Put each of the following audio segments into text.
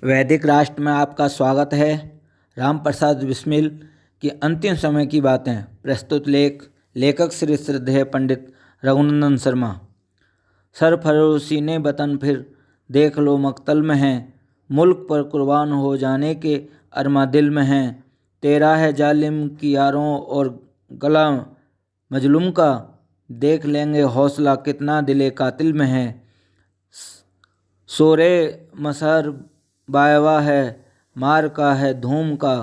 वैदिक राष्ट्र में आपका स्वागत है। राम प्रसाद बिस्मिल की अंतिम समय की बातें। प्रस्तुत लेखक श्री श्रद्धेय पंडित रघुनंदन शर्मा। सरफरोशी ने वतन फिर देख लो मकतल में हैं, मुल्क पर कुर्बान हो जाने के अरमा दिल में हैं। तेरा है जालिम की यारों और गला मजलूम का, देख लेंगे हौसला कितना दिले कातिल में है। सोरे मसहर बायवा है, मार का है धूम का,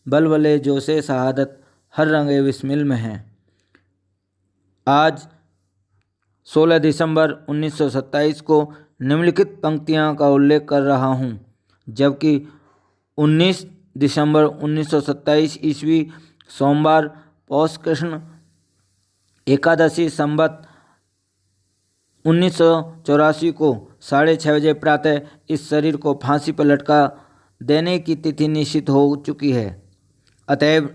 बलबले जोशे शहादत हर रंगे बिस्मिल में है। आज 16 दिसंबर 1927 को निम्नलिखित पंक्तियां का उल्लेख कर रहा हूं, जबकि 19 दिसंबर 1927 ईस्वी सोमवार पौष कृष्ण एकादशी संवत 1984 को 6:30 बजे प्रातः इस शरीर को फांसी पर लटका देने की तिथि निश्चित हो चुकी है। अतएव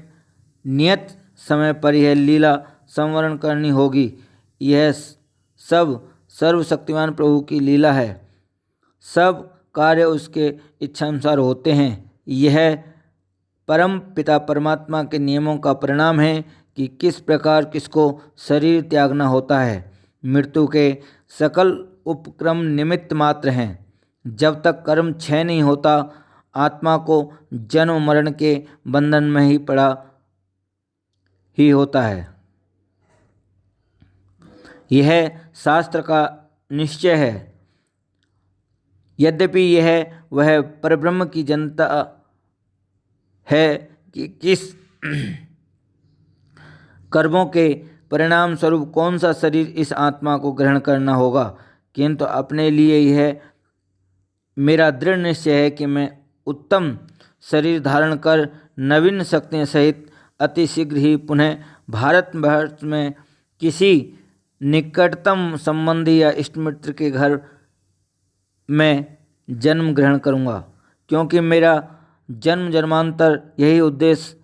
नियत समय पर यह लीला संवरण करनी होगी। यह सब सर्वशक्तिमान प्रभु की लीला है। सब कार्य उसके इच्छानुसार होते हैं। यह परम पिता परमात्मा के नियमों का परिणाम है कि किस प्रकार किसको शरीर त्यागना होता है। मृत्यु के सकल उपक्रम निमित्त मात्र हैं। जब तक कर्म क्षय नहीं होता, आत्मा को जन्म मरण के बंधन में ही पड़ा ही होता है। यह शास्त्र का निश्चय है। यद्यपि यह वह परब्रह्म की जनता है कि किस कर्मों के परिणाम स्वरूप कौन सा शरीर इस आत्मा को ग्रहण करना होगा, किंतु अपने लिए यह मेरा दृढ़ निश्चय है कि मैं उत्तम शरीर धारण कर नवीन शक्तियों सहित अति शीघ्र ही पुनः भारतवर्ष में किसी निकटतम संबंधी या इष्ट मित्र के घर में जन्म ग्रहण करूँगा, क्योंकि मेरा जन्म जन्मांतर यही उद्देश्य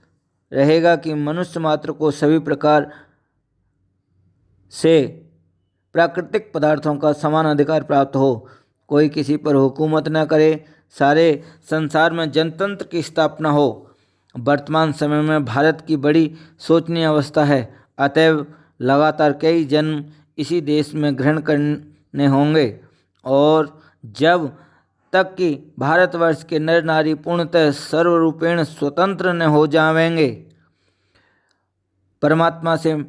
रहेगा कि मनुष्य मात्र को सभी प्रकार से प्राकृतिक पदार्थों का समान अधिकार प्राप्त हो। कोई किसी पर हुकूमत न करे, सारे संसार में जनतंत्र की स्थापना हो। वर्तमान समय में भारत की बड़ी शोचनीय अवस्था है। अतएव लगातार कई जन्म इसी देश में ग्रहण करने होंगे, और जब तक कि भारतवर्ष के नर नारी पूर्णतः सर्वरूपेण स्वतंत्र न हो जाएंगे, परमात्मा से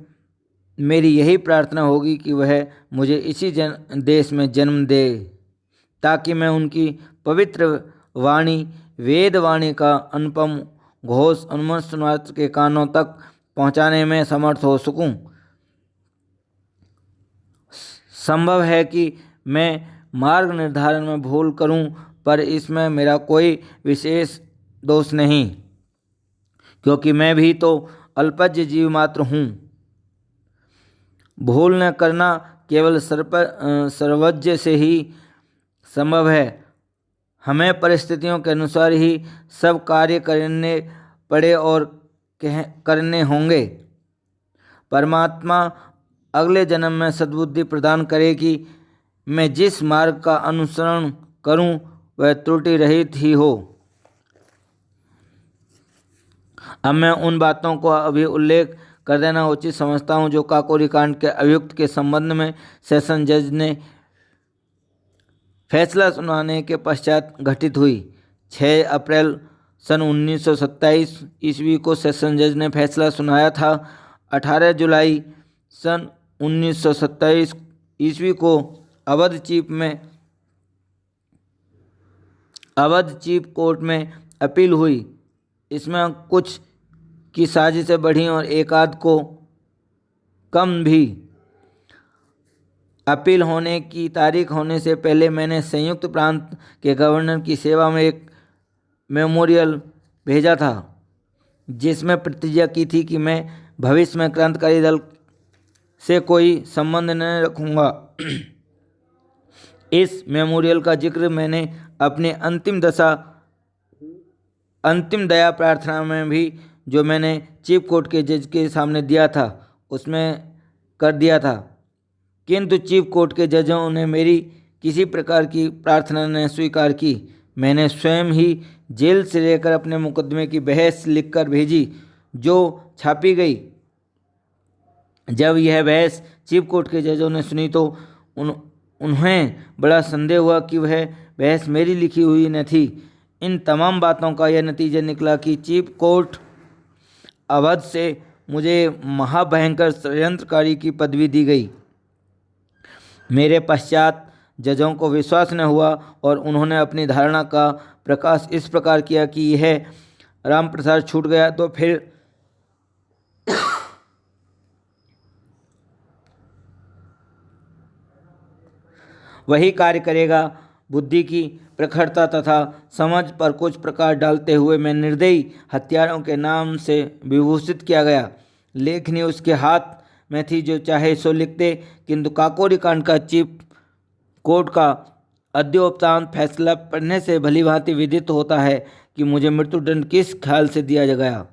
मेरी यही प्रार्थना होगी कि वह मुझे इसी देश में जन्म दे, ताकि मैं उनकी पवित्र वाणी वेद वाणी का अनुपम घोष मनुष्य मात्र के कानों तक पहुंचाने में समर्थ हो सकूं। संभव है कि मैं मार्ग निर्धारण में भूल करूं, पर इसमें मेरा कोई विशेष दोष नहीं, क्योंकि मैं भी तो अल्पज्य जीव मात्र हूँ। भूल न करना केवल सर्वज्ञ से ही संभव है। हमें परिस्थितियों के अनुसार ही सब कार्य करने पड़े और करने होंगे। परमात्मा अगले जन्म में सद्बुद्धि प्रदान करे कि मैं जिस मार्ग का अनुसरण करूं वह त्रुटि रहित ही हो। अब मैं उन बातों को अभी उल्लेख कर देना उचित समझता हूं जो काकोरी कांड के अभियुक्त के संबंध में सेशन जज ने फैसला सुनाने के पश्चात घटित हुई। 6 अप्रैल सन 1927 ईस्वी को सेशन जज ने फैसला सुनाया था। 18 जुलाई सन 1927 ईस्वी को अवध चीफ कोर्ट में अपील हुई। इसमें कुछ की साजिशें बढ़ी और एक आध को कम भी। अपील होने की तारीख होने से पहले मैंने संयुक्त प्रांत के गवर्नर की सेवा में एक मेमोरियल भेजा था, जिसमें प्रतिज्ञा की थी कि मैं भविष्य में क्रांतिकारी दल से कोई संबंध न रखूँगा। इस मेमोरियल का जिक्र मैंने अपने अंतिम दया प्रार्थना में भी, जो मैंने चीफ कोर्ट के जज के सामने दिया था, उसमें कर दिया था, किंतु चीफ कोर्ट के जजों ने मेरी किसी प्रकार की प्रार्थना न स्वीकार की। मैंने स्वयं ही जेल से लेकर अपने मुकदमे की बहस लिखकर भेजी, जो छापी गई। जब यह बहस चीफ कोर्ट के जजों ने सुनी तो उन्हें बड़ा संदेह हुआ कि वह बहस मेरी लिखी हुई न थी। इन तमाम बातों का यह नतीजा निकला कि चीफ कोर्ट अवध से मुझे महाभयंकर षड्यंत्रकारी की पदवी दी गई। मेरे पश्चात जजों को विश्वास न हुआ और उन्होंने अपनी धारणा का प्रकाश इस प्रकार किया कि यह राम प्रसाद छूट गया तो फिर वही कार्य करेगा। बुद्धि की प्रखरता तथा समझ पर कुछ प्रकाश डालते हुए मैं निर्दयी हत्यारों के नाम से विभूषित किया गया। लेखनी उसके हाथ में थी, जो चाहे सो लिखते, किंतु काकोरी कांड का चीफ कोर्ट का अद्योपतांत फैसला पढ़ने से भली भांति विदित होता है कि मुझे मृत्युदंड किस ख्याल से दिया गया।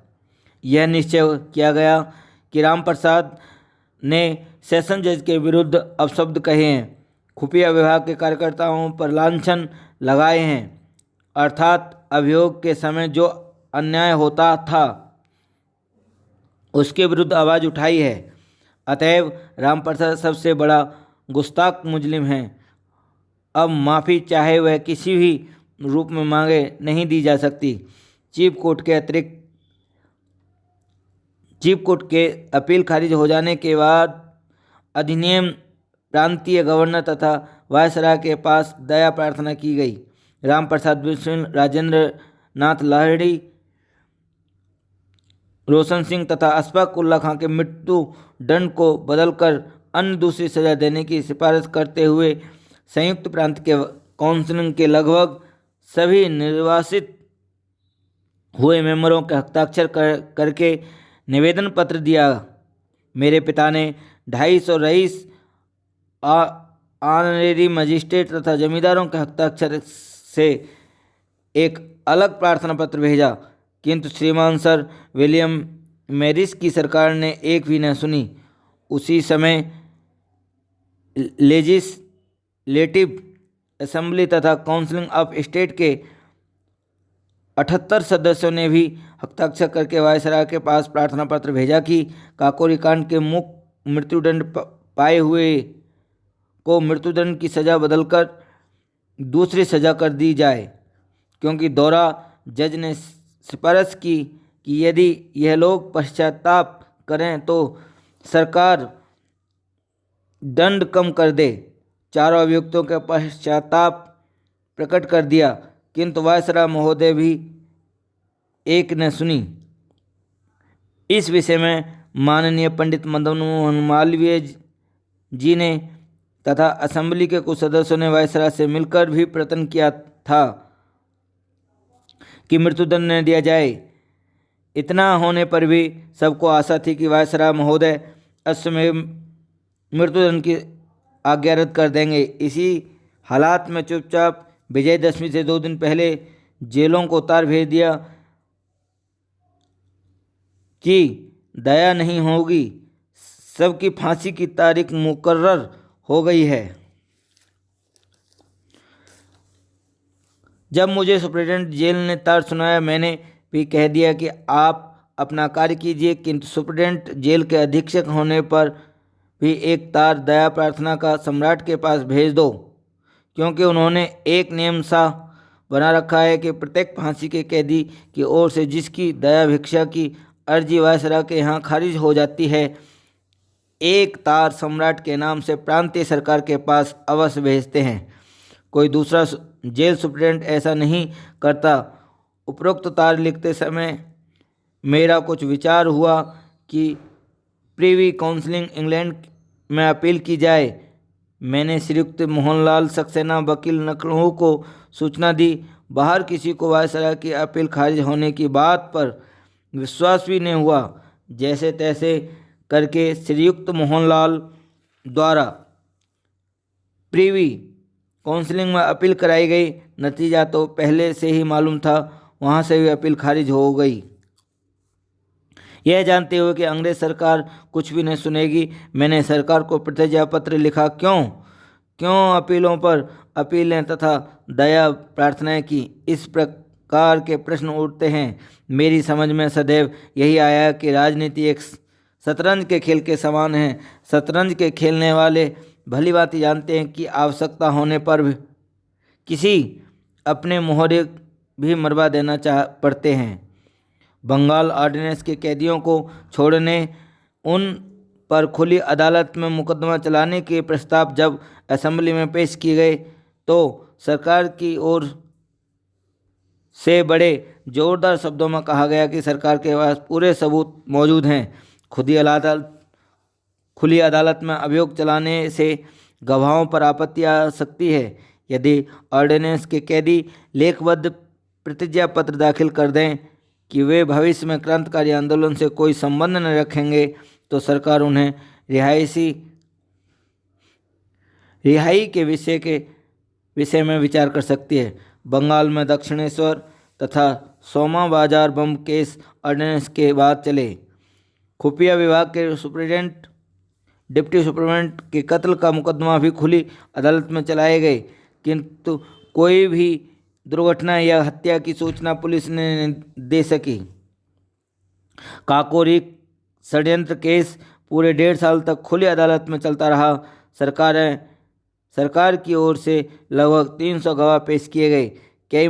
यह निश्चय किया गया कि राम प्रसाद ने सेशन जज के विरुद्ध अपशब्द कहे हैं, खुफिया विभाग के कार्यकर्ताओं पर लांछन लगाए हैं, अर्थात अभियोग के समय जो अन्याय होता था उसके विरुद्ध आवाज़ उठाई है। अतएव राम प्रसाद सबसे बड़ा गुस्ताख मुजरिम है। अब माफ़ी चाहे वह किसी भी रूप में मांगे नहीं दी जा सकती। चीफ कोर्ट के अपील खारिज हो जाने के बाद अधिनियम प्रांतीय गवर्नर तथा वायसराय के पास दया प्रार्थना की गई। राम प्रसाद बिस्मिल, राजेंद्र नाथ लाहिड़ी, रोशन सिंह तथा अशफाक उल्ला खां के मृत्यु दंड को बदलकर अन्य दूसरी सजा देने की सिफारिश करते हुए संयुक्त प्रांत के काउंसिल के लगभग सभी निर्वासित हुए मेंबरों के हस्ताक्षर करके निवेदन पत्र दिया। मेरे पिता ने 250 रईस, ऑनरेरी मजिस्ट्रेट तथा जमींदारों के हस्ताक्षर से एक अलग प्रार्थना पत्र भेजा, किंतु श्रीमान सर विलियम मैरिस की सरकार ने एक भी न सुनी। उसी समय लेजिस्लेटिव असेंबली तथा काउंसिल ऑफ स्टेट के 78 सदस्यों ने भी हस्ताक्षर करके वायसराय के पास प्रार्थना पत्र भेजा कि काकोरी कांड के मृत्युदंड पाए हुए को मृत्युदंड की सज़ा बदलकर दूसरी सज़ा कर दी जाए, क्योंकि दौरा जज ने सिफारिश की कि यदि यह लोग पश्चाताप करें तो सरकार दंड कम कर दे। चारों अभियुक्तों के पश्चाताप प्रकट कर दिया, किंतु वायसराय महोदय भी एक न सुनी। इस विषय में माननीय पंडित मदन मोहन मालवीय जी ने तथा असेंबली के कुछ सदस्यों ने वायसराय से मिलकर भी प्रयत्न किया था कि मृत्युदंड न दिया जाए। इतना होने पर भी सबको आशा थी कि वायसराय महोदय असमय मृत्युदंड की आज्ञा रद्द कर देंगे। इसी हालात में चुपचाप विजयदशमी से 2 दिन पहले जेलों को तार भेज दिया कि दया नहीं होगी, सबकी फांसी की तारीख मुकर्रर हो गई है। जब मुझे सुप्रिटेंडेंट जेल ने तार सुनाया, मैंने भी कह दिया कि आप अपना कार्य कीजिए, किंतु सुप्रिटेंडेंट जेल के अधीक्षक होने पर भी एक तार दया प्रार्थना का सम्राट के पास भेज दो, क्योंकि उन्होंने एक नियम सा बना रखा है कि प्रत्येक फांसी के कैदी की ओर से जिसकी दया भिक्षा की अर्जी वायसराय के यहाँ खारिज हो जाती है, एक तार सम्राट के नाम से प्रांतीय सरकार के पास अवश्य भेजते हैं। कोई दूसरा जेल सुप्रिटेंडेंट ऐसा नहीं करता। उपरोक्त तार लिखते समय मेरा कुछ विचार हुआ कि प्रीवी काउंसिल इंग्लैंड में अपील की जाए। मैंने श्रीयुक्त मोहनलाल सक्सेना वकील लखनऊ को सूचना दी। बाहर किसी को वायसराय की अपील खारिज होने की बात पर विश्वास भी नहीं हुआ। जैसे तैसे करके श्रीयुक्त मोहनलाल द्वारा प्रीवी काउंसिलिंग में अपील कराई गई। नतीजा तो पहले से ही मालूम था, वहाँ से भी अपील खारिज हो गई। यह जानते हुए कि अंग्रेज सरकार कुछ भी नहीं सुनेगी, मैंने सरकार को प्रतिज्ञा पत्र लिखा। क्यों अपीलों पर अपीलें तथा दया प्रार्थनाएं की। इस प्रकार के प्रश्न उठते हैं। मेरी समझ में सदैव यही आया कि राजनीति एक शतरंज के खेल के समान है। शतरंज के खेलने वाले भली भांति जानते हैं कि आवश्यकता होने पर भी किसी अपने मोहरे भी मरवा देना पड़ते हैं। बंगाल ऑर्डिनेंस के कैदियों को छोड़ने, उन पर खुली अदालत में मुकदमा चलाने के प्रस्ताव जब असेंबली में पेश किए गए तो सरकार की ओर से बड़े जोरदार शब्दों में कहा गया कि सरकार के पास पूरे सबूत मौजूद हैं। खुली अदालत में अभियोग चलाने से गवाहों पर आपत्ति आ सकती है। यदि ऑर्डिनेंस के कैदी लेखबद्ध प्रतिज्ञा पत्र दाखिल कर दें कि वे भविष्य में क्रांतिकारी आंदोलन से कोई संबंध न रखेंगे तो सरकार उन्हें रिहाई के विषय में विचार कर सकती है। बंगाल में दक्षिणेश्वर तथा सोमा बाजार बम केस ऑर्डिनेंस के बाद चले। खुफिया विभाग के डिप्टी सुपरिटेंडेंट के कत्ल का मुकदमा भी खुली अदालत में चलाए गए, किंतु कोई भी दुर्घटना या हत्या की सूचना पुलिस ने दे सकी। काकोरी षड्यंत्र केस पूरे 1.5 साल तक खुली अदालत में चलता रहा। सरकार की ओर से लगभग 300 गवाह पेश किए गए। कई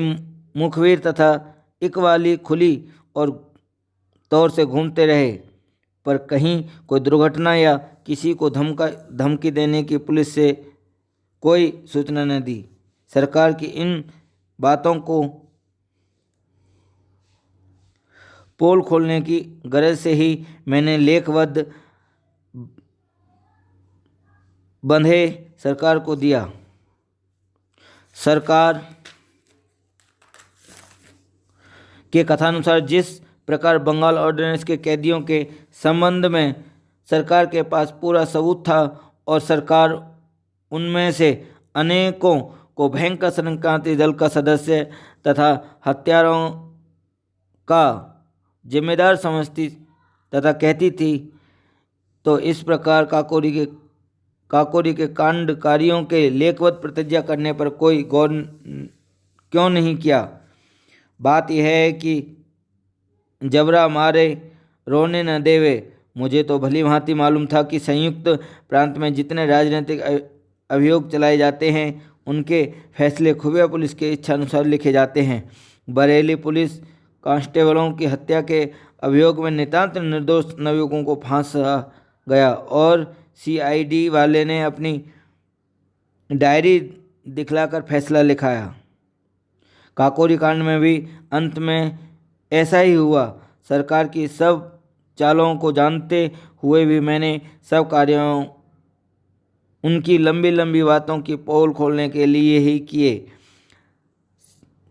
मुखबिर तथा इकबाली खुली और तौर से घूमते रहे, पर कहीं कोई दुर्घटना या किसी को धमकी देने की पुलिस से कोई सूचना न दी। सरकार की इन बातों को पोल खोलने की गरज से ही मैंने लेखबद्ध बंधे सरकार को दिया। सरकार के कथानुसार जिस प्रकार बंगाल ऑर्डिनेंस के कैदियों के संबंध में सरकार के पास पूरा सबूत था और सरकार उनमें से अनेकों को भयंकर संक्रांति दल का सदस्य तथा हत्यारों का जिम्मेदार समझती तथा कहती थी, तो इस प्रकार काकोरी के कांडकारियों के लेखबद्ध प्रतिज्ञा करने पर कोई गौर क्यों नहीं किया। बात यह है कि जबरा मारे रोने न देवे। मुझे तो भली भांति मालूम था कि संयुक्त प्रांत में जितने राजनीतिक अभियोग चलाए जाते हैं उनके फैसले खुफिया पुलिस के इच्छानुसार लिखे जाते हैं। बरेली पुलिस कांस्टेबलों की हत्या के अभियोग में नितांत निर्दोष नवयुवकों को फांसा गया और CID वाले ने अपनी डायरी दिखलाकर फैसला लिखाया। काकोरी कांड में भी अंत में ऐसा ही हुआ। सरकार की सब चालों को जानते हुए भी मैंने सब कार्यों उनकी लंबी लंबी बातों की पोल खोलने के लिए ही किए।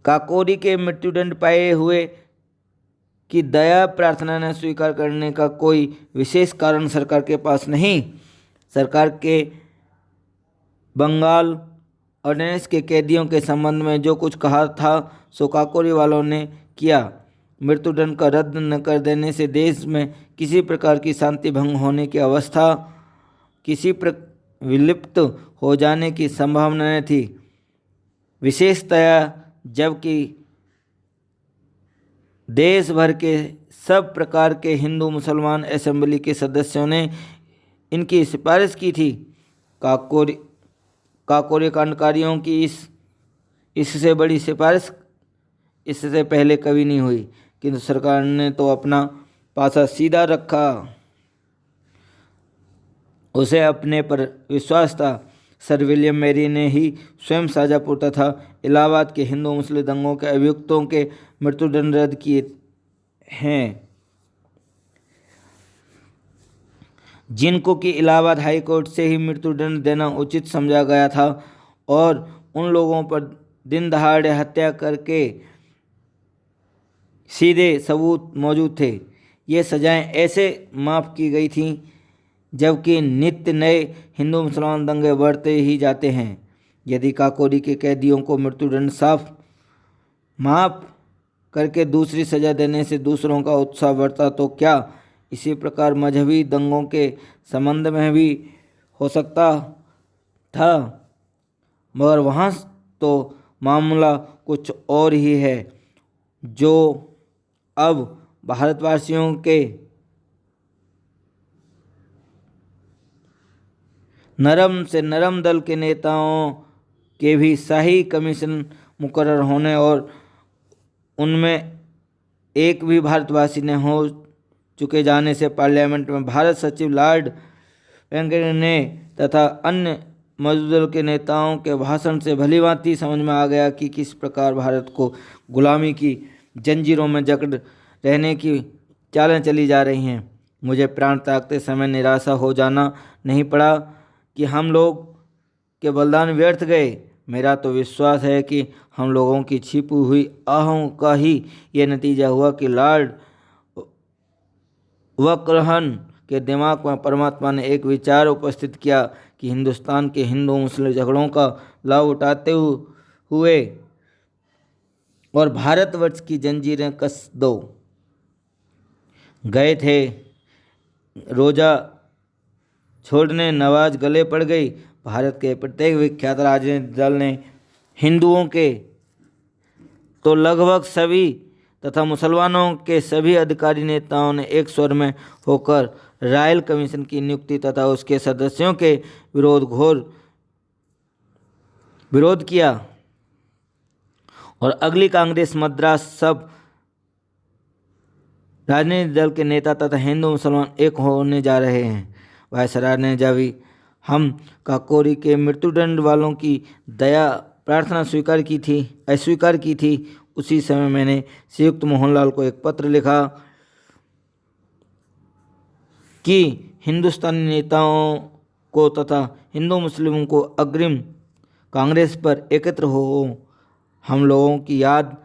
काकोरी के मृत्युदंड पाए हुए की दया प्रार्थना न स्वीकार करने का कोई विशेष कारण सरकार के पास नहीं। सरकार के बंगाल ऑर्डिनेंस के कैदियों के संबंध में जो कुछ कहा था सो काकोरी वालों ने किया। मृत्युदंड का रद्द न कर देने से देश में किसी प्रकार की शांति भंग होने की अवस्था, विलुप्त हो जाने की संभावना न थी। विशेषतया जबकि देश भर के सब प्रकार के हिंदू मुसलमान असेंबली के सदस्यों ने इनकी सिफारिश की थी। काकोरी कांडकारियों की इससे बड़ी सिफारिश इससे पहले कभी नहीं हुई, किंतु सरकार ने तो अपना पासा सीधा रखा। उसे अपने पर विश्वास था। सर विलियम मैरी ने ही स्वयं शाजापुर तथा इलाहाबाद के हिंदू मुस्लिम दंगों के अभियुक्तों के मृत्युदंड रद्द किए हैं, जिनको कि इलाहाबाद हाई कोर्ट से ही मृत्युदंड देना उचित समझा गया था, और उन लोगों पर दिन दहाड़े हत्या करके सीधे सबूत मौजूद थे। ये सजाएं ऐसे माफ़ की गई थीं जबकि नित्य नए हिंदू मुसलमान दंगे बढ़ते ही जाते हैं। यदि काकोरी के कैदियों को मृत्युदंड साफ माफ़ करके दूसरी सज़ा देने से दूसरों का उत्साह बढ़ता तो क्या इसी प्रकार मजहबी दंगों के संबंध में भी हो सकता था। मगर वहाँ तो मामला कुछ और ही है। जो अब भारतवासियों के नरम से नरम दल के नेताओं के भी शाही कमीशन मुकर्रर होने और उनमें एक भी भारतवासी ने हो चुके जाने से पार्लियामेंट में भारत सचिव लॉर्ड वेंकैया ने तथा अन्य मजदूर दल के नेताओं के भाषण से भलीभांति समझ में आ गया कि किस प्रकार भारत को गुलामी की जंजीरों में जकड़ रहने की चालें चली जा रही हैं। मुझे प्राण त्यागते समय निराशा हो जाना नहीं पड़ा कि हम लोग के बलिदान व्यर्थ गए। मेरा तो विश्वास है कि हम लोगों की छिपी हुई आहों का ही ये नतीजा हुआ कि लॉर्ड वक्रहन के दिमाग में परमात्मा ने एक विचार उपस्थित किया कि हिंदुस्तान के हिंदू मुस्लिम झगड़ों का लाभ उठाते हुए और भारतवर्ष की जंजीरें कस दो। गए थे रोजा छोड़ने, नवाज गले पड़ गई। भारत के प्रत्येक विख्यात राजनीतिक दल ने हिंदुओं के तो लगभग सभी तथा मुसलमानों के सभी अधिकारी नेताओं ने एक स्वर में होकर रॉयल कमीशन की नियुक्ति तथा उसके सदस्यों के घोर विरोध किया। और अगली कांग्रेस मद्रास सब राजनीतिक दल के नेता तथा हिंदू मुसलमान एक होने जा रहे हैं। वायसराय ने जब हम काकोरी के मृत्युदंड वालों की दया प्रार्थना अस्वीकार की थी, उसी समय मैंने श्रीयुक्त मोहनलाल को एक पत्र लिखा कि हिंदुस्तानी नेताओं को तथा हिंदू मुस्लिमों को अग्रिम कांग्रेस पर एकत्र हो हम लोगों की याद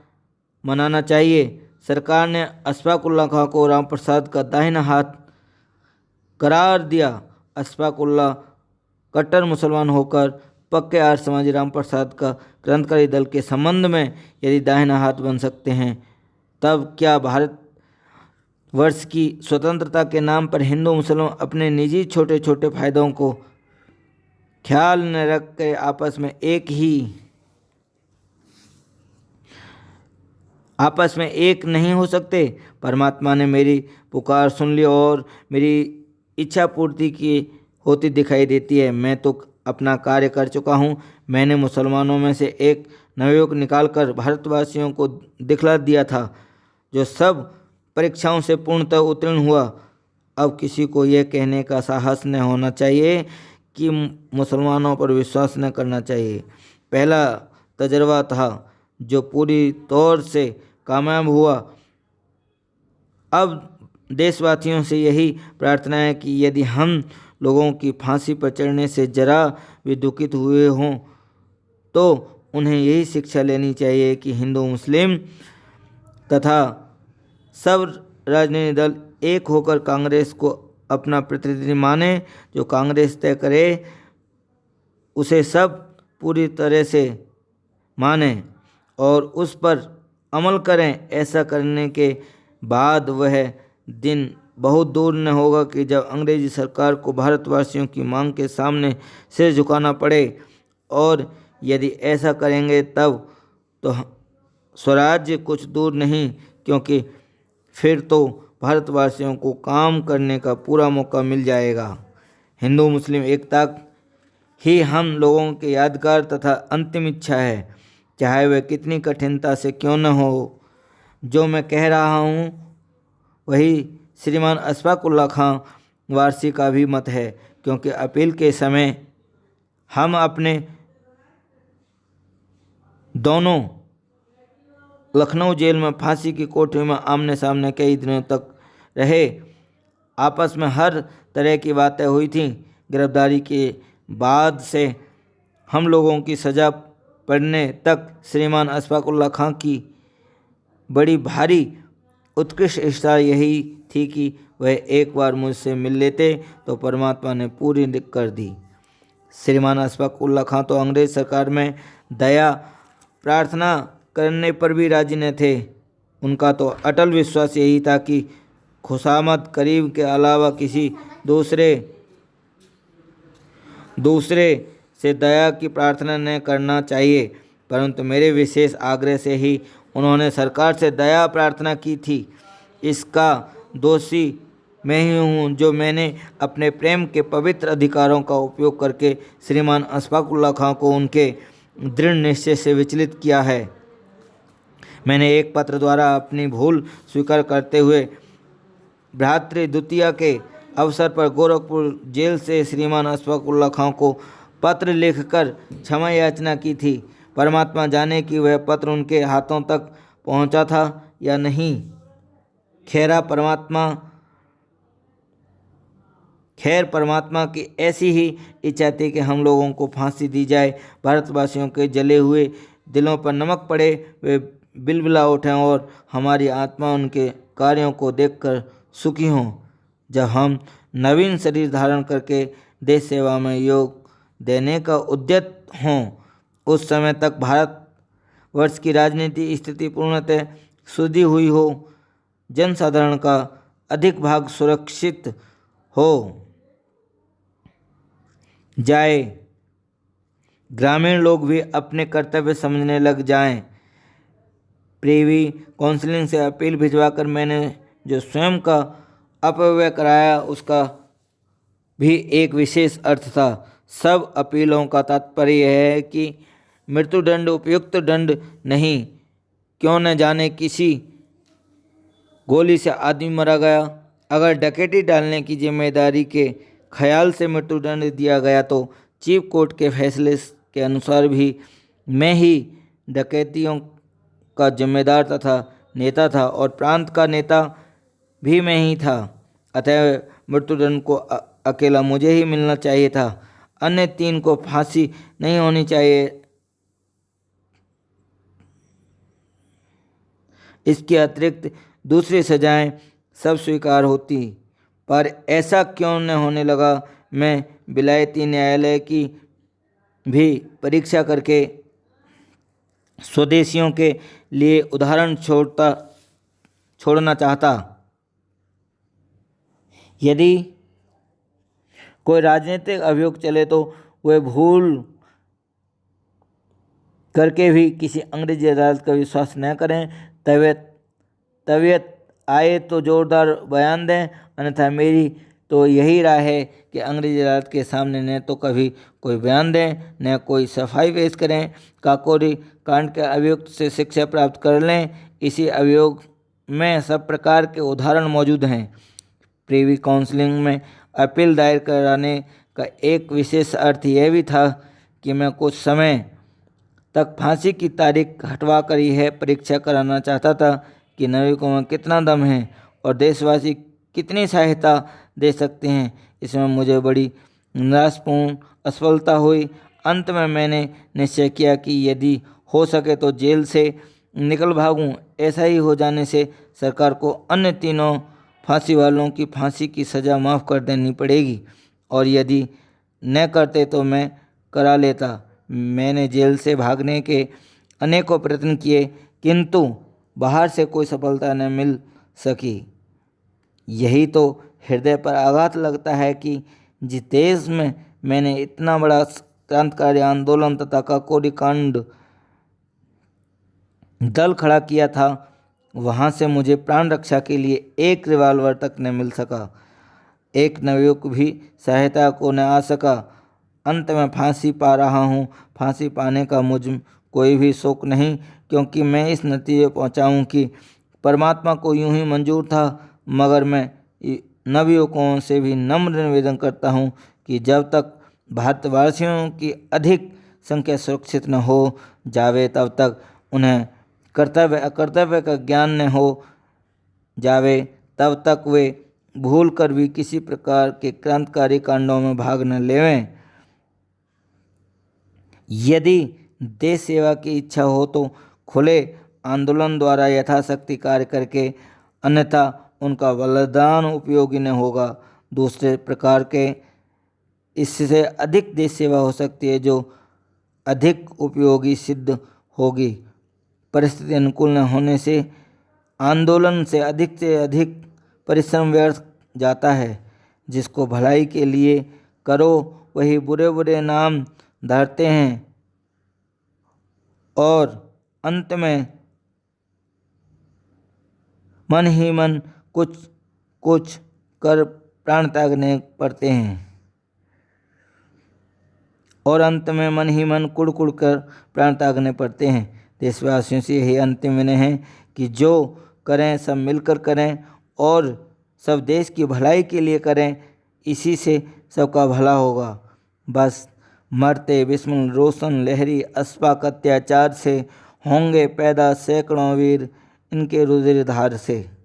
मनाना चाहिए। सरकार ने अशफाक उल्लाह खां को राम प्रसाद का दाहिना हाथ करार दिया। अशफाक उल्लाह कट्टर मुसलमान होकर पक्के आर्य समाजी राम प्रसाद का क्रांतिकारी दल के संबंध में यदि दाहिना हाथ बन सकते हैं, तब क्या भारत वर्ष की स्वतंत्रता के नाम पर हिंदू मुसलमान अपने निजी छोटे छोटे फायदों को ख्याल न रख के आपस में एक नहीं हो सकते। परमात्मा ने मेरी पुकार सुन ली और मेरी इच्छा पूर्ति की होती दिखाई देती है। मैं तो अपना कार्य कर चुका हूँ। मैंने मुसलमानों में से एक नवयुवक निकालकर भारतवासियों को दिखला दिया था, जो सब परीक्षाओं से पूर्णतः उत्तीर्ण हुआ। अब किसी को यह कहने का साहस न होना चाहिए कि मुसलमानों पर विश्वास न करना चाहिए। पहला तजर्बा था जो पूरी तौर से कामयाब हुआ। अब देशवासियों से यही प्रार्थना है कि यदि हम लोगों की फांसी पर चढ़ने से जरा भी दुखित हुए हों तो उन्हें यही शिक्षा लेनी चाहिए कि हिंदू मुस्लिम तथा सब राजनीतिक दल एक होकर कांग्रेस को अपना प्रतिनिधि माने। जो कांग्रेस तय करे उसे सब पूरी तरह से माने और उस पर अमल करें। ऐसा करने के बाद वह दिन बहुत दूर न होगा कि जब अंग्रेजी सरकार को भारतवासियों की मांग के सामने सिर झुकाना पड़े, और यदि ऐसा करेंगे तब तो स्वराज्य कुछ दूर नहीं, क्योंकि फिर तो भारतवासियों को काम करने का पूरा मौका मिल जाएगा। हिंदू मुस्लिम एकता ही हम लोगों के यादगार तथा अंतिम इच्छा है, चाहे वह कितनी कठिनता से क्यों न हो। जो मैं कह रहा हूँ वही श्रीमान अशफाक उल्लाह खां वारसी का भी मत है, क्योंकि अपील के समय हम अपने दोनों लखनऊ जेल में फांसी की कोठरी में आमने सामने कई दिनों तक रहे। आपस में हर तरह की बातें हुई थीं। गिरफ्तारी के बाद से हम लोगों की सज़ा पड़ने तक श्रीमान अशफाक उल्लाह खां की बड़ी भारी उत्कृष्ट इच्छा यही थी कि वह एक बार मुझसे मिल लेते तो परमात्मा ने पूरी कर दी। श्रीमान अशफाक उल्लाह खां तो अंग्रेज सरकार में दया प्रार्थना करने पर भी राजी न थे। उनका तो अटल विश्वास यही था कि खुशामद करीब के अलावा किसी दूसरे से दया की प्रार्थना न करना चाहिए, परंतु मेरे विशेष आग्रह से ही उन्होंने सरकार से दया प्रार्थना की थी। इसका दोषी मैं ही हूँ, जो मैंने अपने प्रेम के पवित्र अधिकारों का उपयोग करके श्रीमान अशफाकुल्ला खां को उनके दृढ़ निश्चय से विचलित किया है। मैंने एक पत्र द्वारा अपनी भूल स्वीकार करते हुए भ्रातृ द्वितीया के अवसर पर गोरखपुर जेल से श्रीमान अशफाकुल्ला खां को पत्र लिखकर क्षमा याचना की थी। परमात्मा जाने कि वह पत्र उनके हाथों तक पहुंचा था या नहीं। खैर परमात्मा की ऐसी ही इच्छा थी कि हम लोगों को फांसी दी जाए। भारतवासियों के जले हुए दिलों पर नमक पड़े, वे बिलबिला उठें और हमारी आत्मा उनके कार्यों को देखकर सुखी हों। जब हम नवीन शरीर धारण करके देश सेवा में योग देने का उद्यत हों, उस समय तक भारतवर्ष की राजनीति स्थिति पूर्णतः सुधरी हुई हो, जनसाधारण का अधिक भाग सुरक्षित हो जाए, ग्रामीण लोग भी अपने कर्तव्य समझने लग जाएं। प्रिवी काउंसिलिंग से अपील भिजवाकर मैंने जो स्वयं का अपव्यय कराया, उसका भी एक विशेष अर्थ था। सब अपीलों का तात्पर्य यह है कि मृत्युदंड उपयुक्त दंड नहीं। क्यों न जाने किसी गोली से आदमी मरा गया। अगर डकैती डालने की जिम्मेदारी के ख्याल से मृत्युदंड दिया गया तो चीफ कोर्ट के फैसले के अनुसार भी मैं ही डकैतियों का जिम्मेदार तथा नेता था और प्रांत का नेता भी मैं ही था। अतः मृत्युदंड को अकेला मुझे ही मिलना चाहिए था। अन्य तीन को फांसी नहीं होनी चाहिए। इसके अतिरिक्त दूसरी सजाएं सब स्वीकार होती, पर ऐसा क्यों न होने लगा। मैं विलायती न्यायालय की भी परीक्षा करके स्वदेशियों के लिए उदाहरण छोड़ना चाहता। यदि कोई राजनीतिक अभियोग चले तो वे भूल करके भी किसी अंग्रेजी अदालत का विश्वास न करें। तबीयत आए तो जोरदार बयान दें, अन्यथा मेरी तो यही राय है कि अंग्रेजी अदालत के सामने न तो कभी कोई बयान दें, न कोई सफाई पेश करें। काकोरी कांड के अभियुक्त से शिक्षा प्राप्त कर लें। इसी अभियोग में सब प्रकार के उदाहरण मौजूद हैं। प्रिवी काउंसिलिंग में अपील दायर कराने का एक विशेष अर्थ यह भी था कि मैं कुछ समय तक फांसी की तारीख हटवा कर यह परीक्षा कराना चाहता था कि नागरिकों में कितना दम है और देशवासी कितनी सहायता दे सकते हैं। इसमें मुझे बड़ी निराशापूर्ण असफलता हुई। अंत में मैंने निश्चय किया कि यदि हो सके तो जेल से निकल भागूं। ऐसा ही हो जाने से सरकार को अन्य तीनों फांसी वालों की फांसी की सज़ा माफ़ कर देनी पड़ेगी, और यदि न करते तो मैं करा लेता। मैंने जेल से भागने के अनेकों प्रयत्न किए, किंतु बाहर से कोई सफलता न मिल सकी। यही तो हृदय पर आघात लगता है कि जिस देश में मैंने इतना बड़ा क्रांतिकारी आंदोलन तथा काकोरी कांड दल खड़ा किया था, वहाँ से मुझे प्राण रक्षा के लिए एक रिवाल्वर तक न मिल सका। एक नवयुवक भी सहायता को न आ सका। अंत में फांसी पा रहा हूँ। फांसी पाने का मुझ कोई भी शौक नहीं, क्योंकि मैं इस नतीजे पहुँचा हूँ कि परमात्मा को यूं ही मंजूर था। मगर मैं नवयुवकों से भी नम्र निवेदन करता हूँ कि जब तक भारतवासियों की अधिक संख्या सुरक्षित न हो जावे, तब तक उन्हें कर्तव्य अकर्तव्य का ज्ञान न हो जावे, तब तक वे भूल कर भी किसी प्रकार के क्रांतिकारी कांडों में भाग न लेवें। यदि देश सेवा की इच्छा हो तो खुले आंदोलन द्वारा यथाशक्ति कार्य करके, अन्यथा उनका बलिदान उपयोगी न होगा। दूसरे प्रकार के इससे अधिक देश सेवा हो सकती है, जो अधिक उपयोगी सिद्ध होगी। परिस्थिति अनुकूल न होने से आंदोलन से अधिक परिश्रम व्यर्थ जाता है। जिसको भलाई के लिए करो वही बुरे बुरे नाम धरते हैं और अंत में मन ही मन कुछ कुछ कर प्राण त्यागने पड़ते हैं और अंत में मन ही मन कुड़ कुड़ कर प्राण त्यागने पड़ते हैं। देशवासियों से यही अंतिम विनय है कि जो करें सब मिलकर करें और सब देश की भलाई के लिए करें, इसी से सबका भला होगा। बस मरते बिस्मिल रोशन लहरी अस्पाक अत्याचार से, होंगे पैदा सैकड़ों वीर इनके रुधिर धार से।